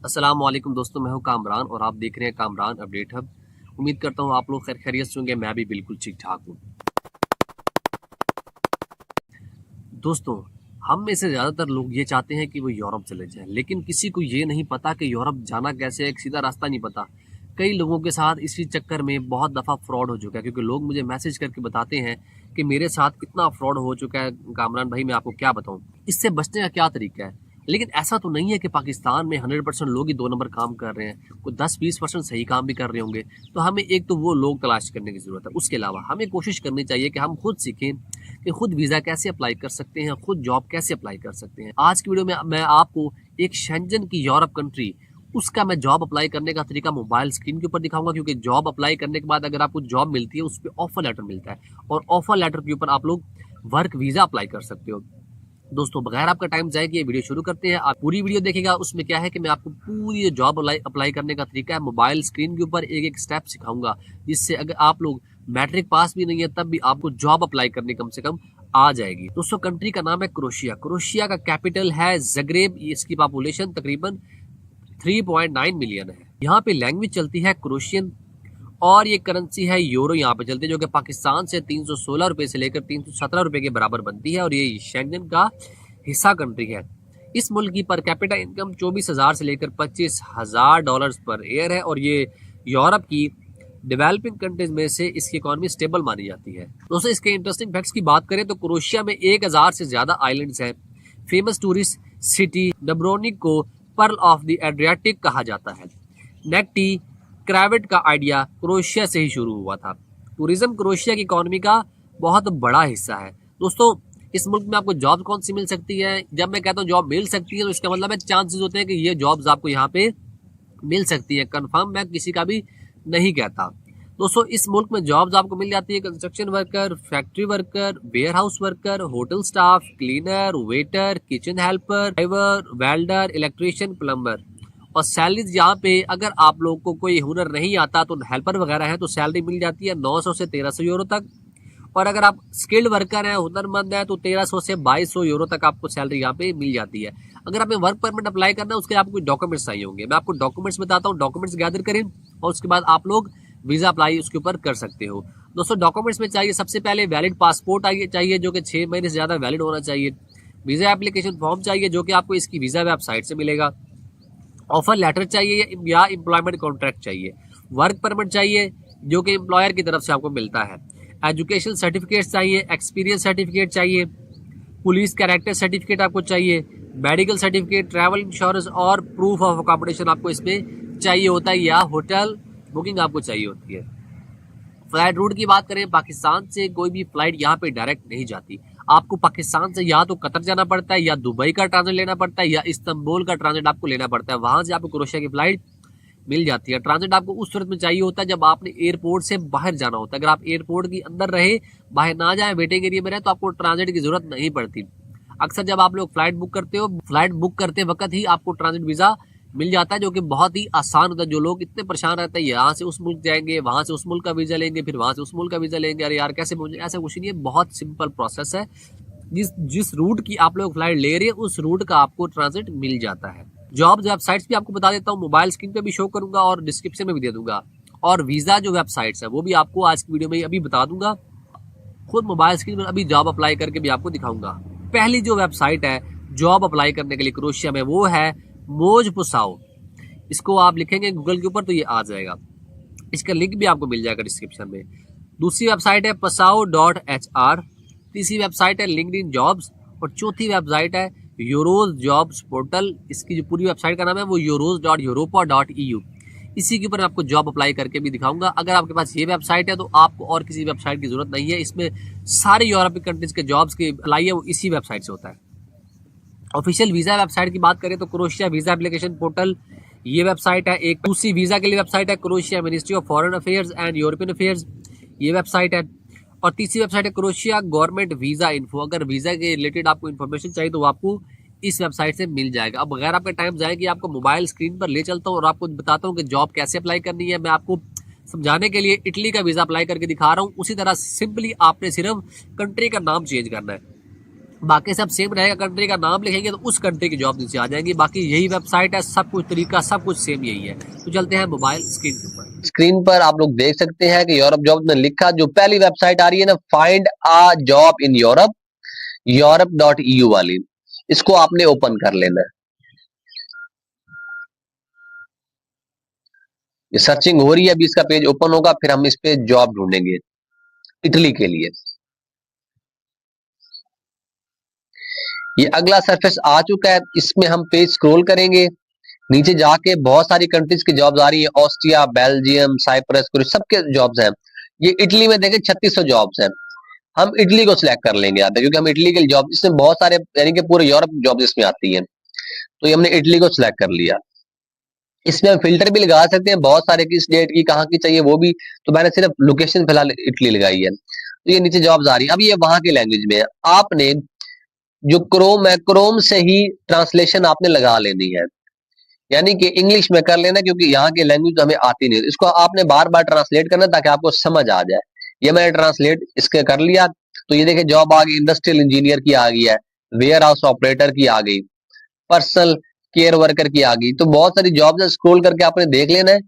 अस्सलाम वालेकुम दोस्तों, मैं हूं कामरान और आप देख रहे हैं कामरान अपडेट हब। उम्मीद करता हूं आप लोग खैरियत से होंगे। मैं भी बिल्कुल ठीक ठाक हूं। दोस्तों, हम में से ज़्यादातर लोग ये चाहते हैं कि वो यूरोप चले जाएं, लेकिन किसी को ये नहीं पता कि यूरोप जाना कैसे है। एक सीधा रास्ता नहीं पता। कई लोगों के साथ इसी चक्कर में बहुत दफ़ा फ्रॉड हो चुका है, क्योंकि लोग मुझे मैसेज करके बताते हैं कि मेरे साथ इतना फ्रॉड हो चुका है कामरान भाई, मैं आपको क्या बताऊं। इससे बचने का क्या तरीका है? लेकिन ऐसा तो नहीं है कि पाकिस्तान में 100% लोग ही 2 नंबर काम कर रहे हैं। कोई 10-20% सही काम भी कर रहे होंगे। तो हमें एक तो वो लोग तलाश करने की ज़रूरत है। उसके अलावा हमें कोशिश करनी चाहिए कि हम खुद सीखें कि खुद वीज़ा कैसे अप्लाई कर सकते हैं, खुद जॉब कैसे अप्लाई कर सकते हैं। आज की वीडियो में मैं आपको एक शेंजन की यूरोप कंट्री, उसका मैं जॉब अप्लाई करने का तरीका मोबाइल स्क्रीन के ऊपर दिखाऊंगा, क्योंकि जॉब अप्लाई करने के बाद अगर आपको जॉब मिलती है उस पर ऑफर लेटर मिलता है और ऑफर लेटर के ऊपर आप लोग वर्क वीज़ा अप्लाई कर सकते हो। दोस्तों, बगैर आपका टाइम जाए कि ये वीडियो शुरू करते हैं। आप पूरी वीडियो देखिएगा। उसमें क्या है कि मैं आपको पूरी जॉब अप्लाई करने का तरीका है मोबाइल स्क्रीन के ऊपर एक एक स्टेप सिखाऊंगा, जिससे अगर आप लोग मैट्रिक पास भी नहीं है तब भी आपको जॉब अप्लाई करने कम से कम आ जाएगी। दोस्तों, कंट्री का नाम है क्रोशिया। क्रोशिया का कैपिटल है ज़ग्रेब। इसकी पॉपुलेशन तकरीबन 3.9 मिलियन है। यहाँ पे लैंग्वेज चलती है क्रोशियन और ये करेंसी है यूरो यहाँ पे चलती है, जो कि पाकिस्तान से 316 रुपए से लेकर 317 रुपए के बराबर बनती है और ये शेंगन का हिस्सा कंट्री है। इस मुल्क की पर कैपिटा इनकम 24,000 से लेकर $25,000 पर ईयर है और ये यूरोप की डेवलपिंग कंट्रीज में से इसकी इकोनॉमी स्टेबल मानी जाती है। दोस्तों, इसके इंटरेस्टिंग फैक्ट्स की बात करें तो क्रोशिया में 1000 से ज्यादा आइलैंड्स हैं। फेमस टूरिस्ट सिटी डब्रोनिक को पर्ल ऑफ द एड्रियाटिक कहा जाता है। नेक्टी क्रावेट का आइडिया क्रोशिया से ही शुरू हुआ था। टूरिज्म क्रोशिया की इकोनॉमी का बहुत बड़ा हिस्सा है। दोस्तों, इस मुल्क में आपको जॉब कौन सी मिल सकती है? जब मैं कहता हूँ जॉब मिल सकती है तो इसका मतलब है चांसेस होते हैं कि ये जॉब्स आपको यहाँ पे मिल सकती है। कंफर्म मैं किसी का भी नहीं कहता। दोस्तों, इस मुल्क में जॉब्स आपको मिल जाती है construction worker, factory worker, warehouse worker, hotel staff, cleaner, waiter, kitchen helper, driver, welder, electrician, plumber. और सैलरीज यहाँ पे अगर आप लोग को कोई हुनर नहीं आता तो हेल्पर वगैरह है तो सैलरी मिल जाती है 900 से 1300 यूरो तक। और अगर आप स्किल्ड वर्कर हैं, हुनरमंद है, तो 1300 से 2200 यूरो तक आपको सैलरी यहाँ पे मिल जाती है। अगर आपने वर्क परमिट अप्लाई करना है उसके लिए आपको कोई डॉक्यूमेंट्स चाहिए होंगे। मैं आपको डॉक्यूमेंट्स बताता हूँ, डॉक्यूमेंट्स गैदर करें और उसके बाद आप लोग वीजा अप्लाई उसके ऊपर कर सकते हो। दोस्तों, डॉक्यूमेंट्स में चाहिए सबसे पहले वैलिड पासपोर्ट चाहिए जो कि 6 महीने से ज्यादा वैलिड होना चाहिए। वीजा एप्लीकेशन फॉर्म चाहिए जो कि आपको इसकी वीजा वेबसाइट से मिलेगा। ऑफर लेटर चाहिए या एम्प्लॉयमेंट कॉन्ट्रैक्ट चाहिए। वर्क परमिट चाहिए जो कि एम्प्लॉयर की तरफ से आपको मिलता है। एजुकेशन सर्टिफिकेट चाहिए, एक्सपीरियंस सर्टिफिकेट चाहिए, पुलिस कैरेक्टर सर्टिफिकेट आपको चाहिए, मेडिकल सर्टिफिकेट, ट्रैवल इंश्योरेंस और प्रूफ ऑफ अकोमोडेशन आपको इसमें चाहिए होता है, या होटल बुकिंग आपको चाहिए होती है। फ्लाइट रूट की बात करें, पाकिस्तान से कोई भी फ्लाइट यहाँ पे डायरेक्ट नहीं जाती। आपको पाकिस्तान से या तो कतर जाना पड़ता है, या दुबई का ट्रांजिट लेना पड़ता है, या इस्तांबुल का ट्रांजिट आपको लेना पड़ता है। वहां से आपको क्रोशिया की फ्लाइट मिल जाती है। ट्रांजिट आपको उस सूरत में चाहिए होता है जब आपने एयरपोर्ट से बाहर जाना होता है। अगर आप एयरपोर्ट के अंदर रहे, बाहर ना जाए, वेटिंग एरिया में रहे, तो आपको ट्रांजिट की जरूरत नहीं पड़ती। अक्सर जब आप लोग फ्लाइट बुक करते हो, फ्लाइट बुक करते वक्त ही आपको ट्रांजिट वीजा मिल जाता है, जो कि बहुत ही आसान होता है। जो लोग इतने परेशान रहते हैं, यहाँ से उस मुल्क जाएंगे, वहां से उस मुल्क का वीजा लेंगे, फिर वहां से उस मुल्क का वीजा लेंगे, अरे यार कैसे पहुंचे, ऐसा कुछ नहीं है। बहुत सिंपल प्रोसेस है। जिस रूट की आप लोग फ्लाइट ले रहे हैं उस रूट का आपको ट्रांजिट मिल जाता है। जॉब वेबसाइट्स भी आपको बता देता हूँ, मोबाइल स्क्रीन पे भी शो करूंगा और डिस्क्रिप्शन में भी दे दूंगा। और वीजा जो वेबसाइट्स है वो भी आपको आज की वीडियो में अभी बता दूंगा। खुद मोबाइल स्क्रीन पर अभी जॉब अप्लाई करके भी आपको दिखाऊंगा। पहली जो वेबसाइट है जॉब अप्लाई करने के लिए क्रोशिया में, वो है मोज पुसाओ। इसको आप लिखेंगे गूगल के ऊपर तो ये आ जाएगा। इसका लिंक भी आपको मिल जाएगा डिस्क्रिप्शन में। दूसरी वेबसाइट है pasao.hr। तीसरी वेबसाइट है लिंक्डइन जॉब्स और चौथी वेबसाइट है यूरोज जॉब्स पोर्टल। इसकी जो पूरी वेबसाइट का नाम है वो euros.europa.eu। इसी के ऊपर आपको जॉब अप्लाई करके भी दिखाऊंगा। अगर आपके पास ये वेबसाइट है तो आपको और किसी वेबसाइट की जरूरत नहीं है। इसमें सारे यूरोपीय कंट्रीज के जॉब्स की अप्लाई है वो इसी वेबसाइट से होता है। ऑफिशियल वीजा वेबसाइट की बात करें तो क्रोशिया वीजा एप्लीकेशन पोर्टल ये वेबसाइट है। एक दूसरी वीजा के लिए वेबसाइट है crochet ministry of foreign affairs and European affairs, ये वेबसाइट है। और तीसरी वेबसाइट है क्रोशिया गवर्नमेंट वीजा इन्फो। अगर वीजा के रिलेटेड आपको इन्फॉर्मेशन चाहिए तो आपको इस वेबसाइट से मिल जाएगा। अब अगर आपका टाइम जाए कि आपको मोबाइल स्क्रीन पर ले चलता हूँ और आपको बताता हूँ कि जॉब कैसे अप्लाई करनी है। मैं आपको समझाने के लिए इटली का वीजा अप्लाई करके दिखा रहा हूँ। उसी तरह सिंपली आपने सिर्फ कंट्री का नाम चेंज करना है। बाकी सब सेम रहेगा, कंट्री का नाम लिखेंगे तो उस कंट्री की जॉब नीचे आ जाएंगी। बाकी यही वेबसाइट है, सब कुछ तरीका सब कुछ सेम यही है। तो चलते हैं मोबाइल स्क्रीन के ऊपर। स्क्रीन पर आप लोग देख सकते हैं कि यूरोप जॉब में लिखा, जो पहली वेबसाइट आ रही है ना, find a job in Europe, यूरोप.eu वाली, इसको आपने ओपन कर लेना है। ये सर्चिंग हो रही है, अभी इसका पेज ओपन होगा, फिर हम इस पे जॉब ढूंढेंगे इटली के लिए। ये अगला सरफेस आ चुका है, इसमें हम पेज स्क्रॉल करेंगे, नीचे जाके बहुत सारी कंट्रीज की जॉब्स आ रही है, ऑस्ट्रिया, बेल्जियम, साइप्रस, सबके जॉब्स हैं। ये इटली में देखें 3600 जॉब्स हैं। हम इटली को सिलेक्ट कर लेंगे यहाँ पे, क्योंकि हम इटली के लिए जॉब, इसमें बहुत सारे यानी कि पूरे यूरोप जॉब्स इसमें आती है, तो ये हमने इटली को सिलेक्ट कर लिया। इसमें हम फिल्टर भी लगा सकते हैं बहुत सारे, किस डेट की कहाँ की चाहिए वो भी, तो मैंने सिर्फ लोकेशन फिलहाल इटली लगाई है। तो ये नीचे जॉब्स आ रही है, अब ये वहां की लैंग्वेज में है। आपने जो क्रोम है, क्रोम से ही ट्रांसलेशन आपने लगा लेनी है, यानी कि इंग्लिश में कर लेना, क्योंकि यहाँ की लैंग्वेज हमें आती नहीं, इसको आपने बार बार ट्रांसलेट करना ताकि आपको समझ आ जाए। ये मैंने ट्रांसलेट इसके कर लिया, तो ये देखिए जॉब आ गई, इंडस्ट्रियल इंजीनियर की आ गई है, वेयर हाउस ऑपरेटर की आ गई, पर्सनल केयर वर्कर की आ गई। तो बहुत सारी जॉब्स है, स्क्रॉल करके आपने देख लेना है,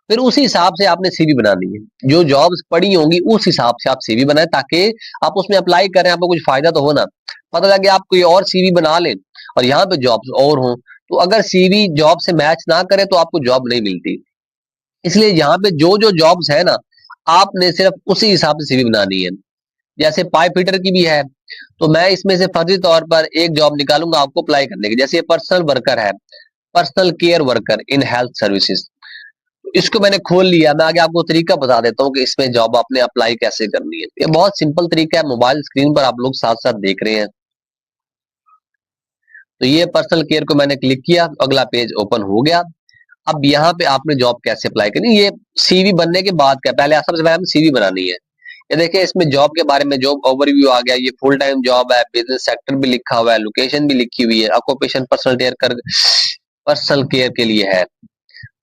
फिर उसी हिसाब से आपने सीवी बनानी है। जो जॉब्स पड़ी होंगी उस हिसाब से आप सीवी बनाए, ताकि आप उसमें अप्लाई करें, आपको कुछ फायदा तो हो ना। पता लगे आप कोई और सीवी बना लें और यहाँ पे जॉब्स और हों, तो अगर सीवी जॉब से मैच ना करे तो आपको जॉब नहीं मिलती। इसलिए यहाँ पे जो जो जॉब्स है ना, आपने सिर्फ उसी हिसाब से सीवी बनानी है। जैसे पाइप फिटर की भी है, तो मैं इसमें से फर्जी तौर पर एक जॉब निकालूंगा आपको अप्लाई करने की। जैसे ये पर्सनल वर्कर है, personal care worker in health services, इसको मैंने खोल लिया। मैं आगे आपको तरीका बता देता हूँ कि इसमें जॉब आपने अप्लाई कैसे करनी है। ये बहुत सिंपल तरीका है, मोबाइल स्क्रीन पर आप लोग साथ साथ देख रहे हैं। तो ये पर्सनल केयर को मैंने क्लिक किया, अगला पेज ओपन हो गया। अब यहाँ पे आपने जॉब कैसे अप्लाई करनी है, ये सीवी बनने के बाद का, पहले सबसे पहले हमें सीवी बनानी है। ये देखिए इसमें जॉब के बारे में जॉब ओवरव्यू आ गया, ये फुल टाइम जॉब है, बिजनेस सेक्टर भी लिखा हुआ है, लोकेशन भी लिखी हुई है, ऑक्यूपेशन पर्सनल केयर के लिए है।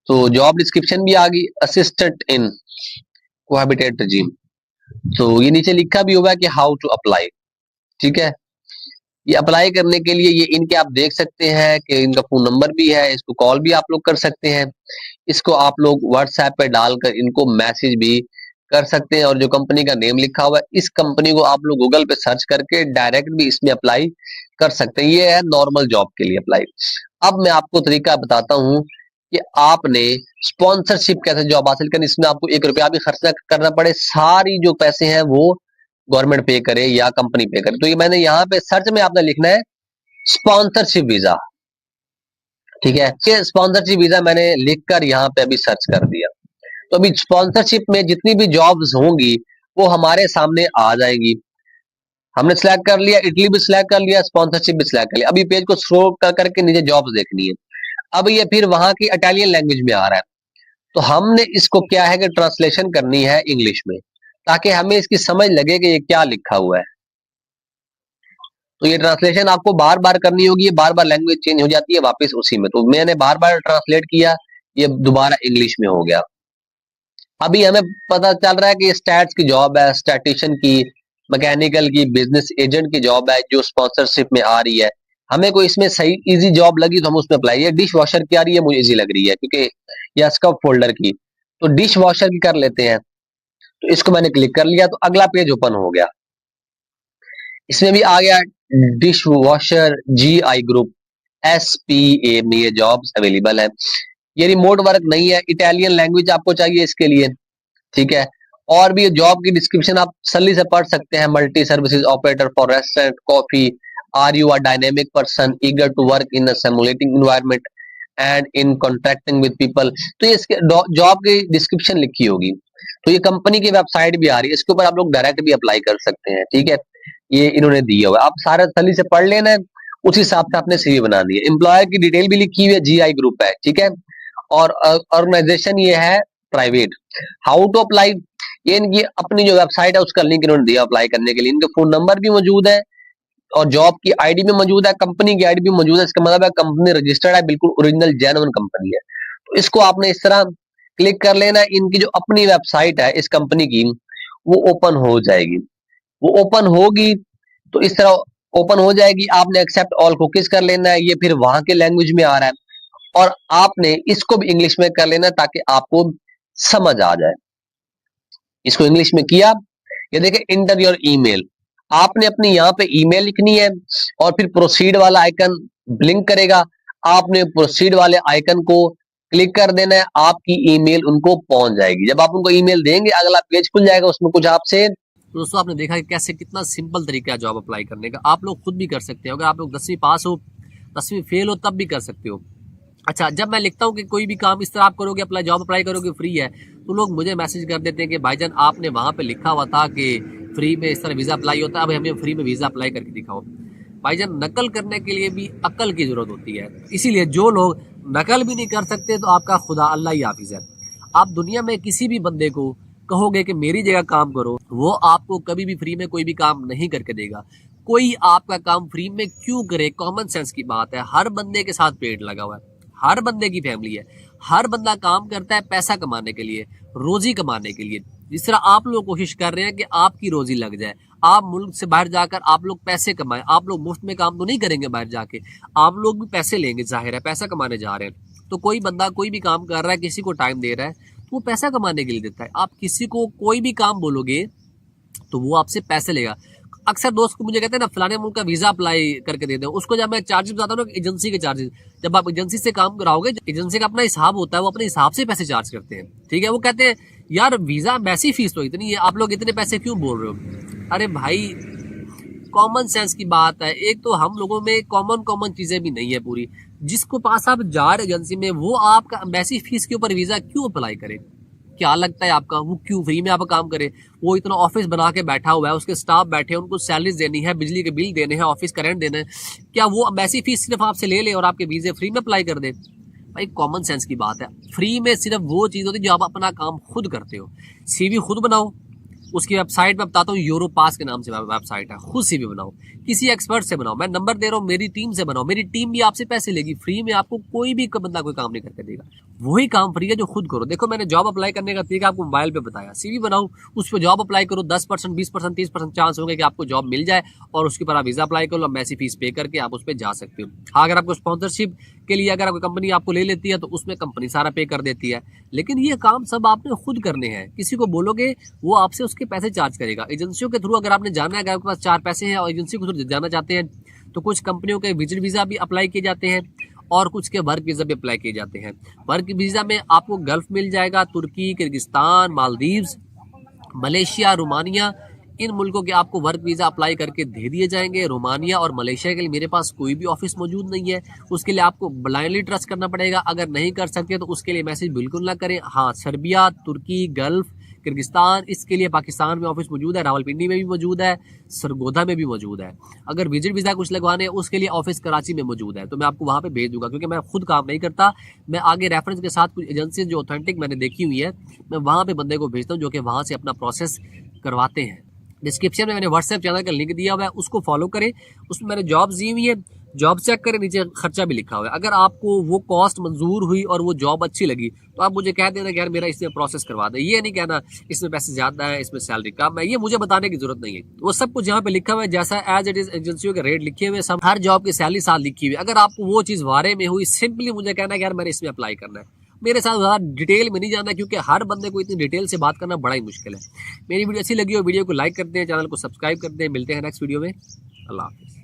तो जॉब डिस्क्रिप्शन भी आ गई, असिस्टेंट इन कोहैबिटेट रिजीम। तो ये नीचे लिखा भी हुआ है कि हाउ टू अप्लाई, ठीक है। ये अप्लाई करने के लिए ये इनके आप देख सकते हैं कि इनका फोन नंबर भी है, इसको कॉल भी आप लोग कर सकते हैं, इसको आप लोग व्हाट्सएप पे डालकर इनको मैसेज भी कर सकते हैं। और जो कंपनी का नेम लिखा हुआ है, इस कंपनी को आप लोग गूगल पे सर्च करके डायरेक्ट भी इसमें अप्लाई कर सकते हैं। ये है नॉर्मल जॉब के लिए अप्लाई। अब मैं आपको तरीका बताता हूँ कि आपने स्पॉन्सरशिप कैसे जॉब हासिल करनी, इसमें आपको 1 रुपया भी खर्च ना करना पड़े, सारी जो पैसे हैं वो गवर्नमेंट पे करे या कंपनी पे करे। तो ये मैंने यहाँ पे सर्च में आपने लिखना है स्पॉन्सरशिप वीजा, ठीक है। ये स्पॉन्सरशिप वीजा मैंने लिखकर यहाँ पे अभी सर्च कर दिया। तो अभी स्पॉन्सरशिप में जितनी भी जॉब्स होंगी वो हमारे सामने आ जाएंगी। हमने सिलेक्ट कर लिया, इटली भी सिलेक्ट कर लिया, स्पॉन्सरशिप भी सिलेक्ट कर लिया। अभी पेज को स्क्रॉल कर करके नीचे जॉब्स देखनी है। अब ये फिर वहां की इटालियन लैंग्वेज में आ रहा है, तो हमने इसको क्या है कि ट्रांसलेशन करनी है इंग्लिश में, ताकि हमें इसकी समझ लगे कि ये क्या लिखा हुआ है। तो ये ट्रांसलेशन आपको बार बार करनी होगी, बार बार लैंग्वेज चेंज हो जाती है वापस उसी में। तो मैंने बार बार ट्रांसलेट किया, ये दोबारा इंग्लिश में हो गया। अभी हमें पता चल रहा है कि स्टैट्स की जॉब है, स्टैटिशियन की, मैकेनिकल की, बिजनेस एजेंट की जॉब है जो स्पॉन्सरशिप में आ रही है। हमें कोई इसमें सही इजी जॉब लगी तो हम उसमें अप्लाई। ये डिश वॉशर की आ रही है, मुझे इजी लग रही है क्योंकि ये स्कप फोल्डर की, तो डिश वॉशर की कर लेते हैं। तो इसको मैंने क्लिक कर लिया, तो अगला पेज ओपन हो गया। इसमें भी आ गया dish washer GI group SPA में ये जॉब्स अवेलेबल है। ये रिमोट वर्क नहीं है, इटालियन लैंग्वेज आपको चाहिए इसके लिए, ठीक है। और भी जॉब की डिस्क्रिप्शन आप सली से पढ़ सकते हैं। Multi services operator for restaurant coffee, are you a dynamic person eager to work in a simulating environment and in contracting with people. तो ये इसके जॉब की डिस्क्रिप्शन लिखी होगी। तो ये कंपनी की वेबसाइट भी आ रही है, इसके ऊपर आप लोग डायरेक्ट भी अप्लाई कर सकते हैं, ठीक है। ये इन्होंने दिया हुआ है, आप सारा सली से पढ़ लेना है, उस हिसाब से आपने सीवी बनानी है। एम्प्लॉयर की डिटेल भी लिखी हुई है, GI ग्रुप है, ठीक है। और ऑर्गेनाइजेशन ये है प्राइवेट। हाउ टू अप्लाई, ये इनकी अपनी जो वेबसाइट है उसका लिंक इन्होंने दिया अप्लाई करने के लिए। इनके फोन नंबर भी मौजूद है और जॉब की आईडी भी मौजूद है, कंपनी की आईडी भी मौजूद है। इसका मतलब है कंपनी रजिस्टर्ड है, बिल्कुल ओरिजिनल जेन्युइन कंपनी है। तो इसको आपने इस तरह क्लिक कर लेना है। इनकी जो अपनी वेबसाइट है इस कंपनी की, वो ओपन हो जाएगी। वो ओपन होगी तो इस तरह ओपन हो जाएगी, आपने एक्सेप्ट ऑल कुकीज कर लेना है, ये फिर वहां के लैंग्वेज में आ रहा है और आपने इसको भी इंग्लिश में कर लेना ताकि आपको समझ आ जाए। इसको इंग्लिश में किया, ये देखिए इंटर योर ईमेल, आपने अपनी यहाँ पे ईमेल लिखनी है और फिर प्रोसीड वाला आइकन ब्लिंक करेगा, आपने प्रोसीड वाले आइकन को क्लिक कर देना है, आपकी ईमेल उनको पहुंच जाएगी। जब आप उनको ईमेल देंगे अगला पेज खुल जाएगा, उसमें कुछ आपसे तो दोस्तों आपने देखा कि कैसे कितना सिंपल तरीका है जॉब अप्लाई करने का। आप लोग खुद भी कर सकते हो, अगर आप लोग 10वीं पास हो 10वीं फेल हो तब भी कर सकते हो। अच्छा, जब मैं लिखता हूँ कि कोई भी काम इस तरह आप करोगे, अप्लाई जॉब अप्लाई करोगे फ्री है, तो लोग मुझे मैसेज कर देते हैं कि भाईजान आपने वहाँ पे लिखा हुआ था कि फ्री में इस तरह वीज़ा अप्लाई होता है, अब हमें फ्री में वीज़ा अप्लाई करके दिखाओ। भाईजान नकल करने के लिए भी अक्ल की ज़रूरत होती है, इसीलिए जो लोग नकल भी नहीं कर सकते तो आपका खुदा अल्लाह ही हाफिज़ है। आप दुनिया में किसी भी बंदे को कहोगे कि मेरी जगह काम करो, वो आपको कभी भी फ्री में कोई भी काम नहीं करके देगा। कोई आपका काम फ्री में क्यों करे? कॉमन सेंस की बात है। हर बंदे के साथ पेट लगा हुआ है, हर बंदे की फैमिली है, हर बंदा काम करता है पैसा कमाने के लिए, रोजी कमाने के लिए। जिस तरह आप लोग कोशिश कर रहे हैं कि आपकी रोजी लग जाए, आप मुल्क से बाहर जाकर आप लोग पैसे कमाएं। आप लोग मुफ्त में काम तो नहीं करेंगे बाहर जाके, आप लोग भी पैसे लेंगे, जाहिर है पैसा कमाने जा रहे हैं। तो कोई बंदा कोई भी काम कर रहा है, किसी को टाइम दे रहा है, तो वो पैसा कमाने के लिए देता है। आप किसी को कोई भी काम बोलोगे तो वो आपसे पैसे लेगा। अक्सर दोस्त को मुझे कहते हैं ना फलाने मुल्क का वीजा अप्लाई करके दे दो, उसको जब मैं चार्जेस बताता हूँ ना, एजेंसी के चार्जेस, जब आप एजेंसी से काम कराओगे, एजेंसी का अपना हिसाब होता है, वो अपने हिसाब से पैसे चार्ज करते हैं, ठीक है। वो कहते हैं यार वीजा वैसी फीस तो इतनी है, आप लोग इतने पैसे क्यों बोल रहे हो? अरे भाई कॉमन सेंस की बात है। एक तो हम लोगों में कॉमन चीजें भी नहीं है पूरी। जिसको पास आप जा रहे एजेंसी में, वो आपका वैसी फीस के ऊपर वीजा क्यों अप्लाई करे? क्या लगता है आपका वो क्यों फ्री में आप काम करे? वो इतना ऑफिस बना के बैठा हुआ है, उसके स्टाफ बैठे हैं, उनको सैलरीज देनी है, बिजली के बिल देने हैं, ऑफिस का रेंट देना है, क्या वो वैसी फीस सिर्फ आपसे ले ले और आपके वीजे फ्री में अप्लाई कर दे? भाई कॉमन सेंस की बात है। फ्री में सिर्फ वो चीज होती है जो आप अपना काम खुद करते हो। सीवी खुद बनाओ, उसकी वेबसाइट में बताता हूँ, यूरोपास के नाम से वेबसाइट है, खुद सीवी बनाओ, किसी एक्सपर्ट से बनाओ, मैं नंबर दे रहा हूँ, मेरी टीम से बनाओ, मेरी टीम भी आपसे पैसे लेगी, फ्री में आपको कोई भी बंदा कोई काम नहीं करके देगा। वही काम फ्री है जो खुद करो। देखो मैंने जॉब अप्लाई करने का तरीका आपको मोबाइल पे बताया, सीवी बनाओ, उस पर जॉब अप्लाई करो, 10%, 20%, 30% चांस होंगे कि आपको जॉब मिल जाए और उसके ऊपर आप वीजा अप्लाई करो, मैसी फीस पे करके आप उस पर जा सकते हो। हाँ, अगर आपको स्पॉन्सरशिप के लिए अगर कोई कंपनी आपको ले लेती है तो उसमें कंपनी सारा पे कर देती है, लेकिन ये काम सब आपने खुद करने हैं। किसी को बोलोगे वो आपसे उसके पैसे चार्ज करेगा। एजेंसियों के थ्रू अगर आपने जाना है, अगर आपके पास 4 पैसे हैं और एजेंसी के थ्रू जाना चाहते हैं, तो कुछ कंपनियों के विजिट वीजा भी अप्लाई किए जाते हैं और कुछ के वर्क वीजा भी अप्लाई किए जाते हैं। वर्क वीजा में आपको गल्फ मिल जाएगा, तुर्की, किर्गिस्तान, मालदीव्स, मलेशिया, रोमानिया, इन मुल्कों के आपको वर्क वीजा अप्लाई करके दे दिए जाएंगे। रोमानिया और मलेशिया के लिए मेरे पास कोई भी ऑफिस मौजूद नहीं है, उसके लिए आपको ब्लाइंडली ट्रस्ट करना पड़ेगा। अगर नहीं कर सकते तो उसके लिए मैसेज बिल्कुल ना करें। हाँ, सर्बिया, तुर्की, गल्फ, किर्गिस्तान, इसके लिए पाकिस्तान में ऑफिस मौजूद है, रावलपिंडी में भी मौजूद है, सरगोधा में भी मौजूद है। अगर विजिट वीजा कुछ लगवाने हैं उसके लिए ऑफिस कराची में मौजूद है, तो मैं आपको वहाँ पे भेज दूंगा, क्योंकि मैं खुद काम नहीं करता। मैं आगे रेफरेंस के साथ कुछ एजेंसी जो ऑथेंटिक मैंने देखी हुई है, मैं वहाँ पे बंदे को भेजता हूँ जो कि वहाँ से अपना प्रोसेस करवाते हैं। डिस्क्रिप्शन में मैंने व्हाट्सएप चैनल का लिंक दिया हुआ है, उसको फॉलो करें। उसमें मैंने जॉब्स दी हुई है, जॉब चेक करें, नीचे खर्चा भी लिखा हुआ है। अगर आपको वो कॉस्ट मंजूर हुई और वो जॉब अच्छी लगी तो आप मुझे कह देना कि यार मेरा इसमें प्रोसेस करवा दे। ये नहीं कहना इसमें पैसे ज्यादा है, इसमें सैलरी कम है, ये मुझे बताने की जरूरत नहीं है। वो सब कुछ यहाँ पे लिखा हुआ है, जैसा एज इट इज एजेंसियों के रेट लिखे हुए, सब हर जॉब की सैलरी साथ लिखी हुई है। अगर आपको वो चीज वारे में हुई, सिंपली मुझे कहना है यार मैंने इसमें अप्लाई करना है। मेरे साथ ज़्यादा डिटेल में नहीं जाना, क्योंकि हर बंदे को इतनी डिटेल से बात करना बड़ा ही मुश्किल है। मेरी वीडियो अच्छी लगी हो वीडियो को लाइक कर दें, चैनल को सब्सक्राइब कर दें। मिलते हैं नेक्स्ट वीडियो में। अल्लाह हाफिज़।